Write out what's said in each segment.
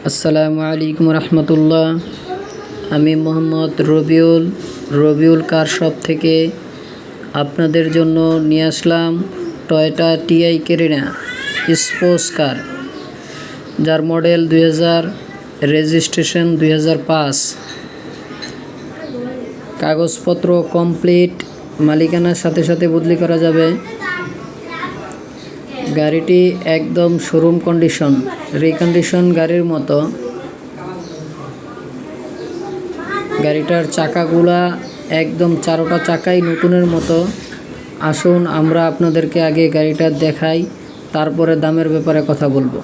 আসসালামু আলাইকুম রহমতুল্লাহ। আমি মোহাম্মদ রবিউল কার শপ থেকে আপনাদের জন্য নিয়ে আসলাম টয়োটা টিআই কেরিনা স্পোর্টস কার, যার মডেল 2000, রেজিস্ট্রেশন 2005। কাগজপত্র কমপ্লিট, মালিকানার সাথে সাথে বদলি করা যাবে। গাড়িটি একদম শোরুম কন্ডিশন, রিকন্ডিশন গাড়ির মতো। গাড়িটার চাকাগুলা একদম চারোটা চাকাই নতুনের মতো। আসুন আমরা আপনাদেরকে আগে গাড়িটা দেখাই, তারপরে দামের ব্যাপারে কথা বলবো।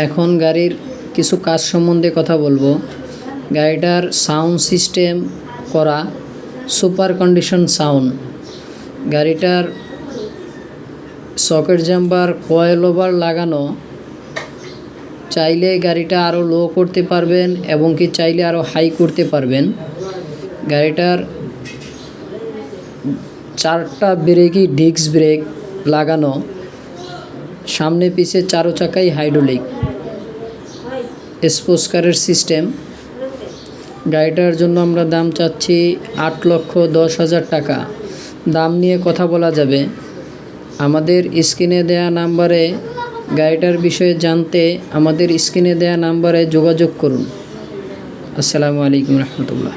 এখন গাড়ির কিছু কাজ সম্বন্ধে কথা বলবো। গাড়িটার সাউন্ড সিস্টেম করা সুপার কন্ডিশন সাউন্ড। গাড়িটার সকেট জাম্পার কয়েল ওভার লাগানো। চাইলে গাড়িটা আরও লো করতে পারবেন এবং কি চাইলে আরও হাই করতে পারবেন। গাড়িটার 4টা ব্রেকই ডিস্ক ব্রেক লাগানো। সামনে পিছে চারো চাকাই হাইড্রোলিক স্পোর্টস কারের সিস্টেম। গাড়িটার জন্য আমরা দাম চাচ্ছি 8,10,000 টাকা। দাম নিয়ে কথা বলা যাবে। আমাদের স্ক্রিনে দেয়া নাম্বারে গাড়িটার বিষয়ে জানতে আমাদের স্ক্রিনে দেয়া নাম্বারে যোগাযোগ করুন। আসসালামু আলাইকুম রহমতুল্লাহ।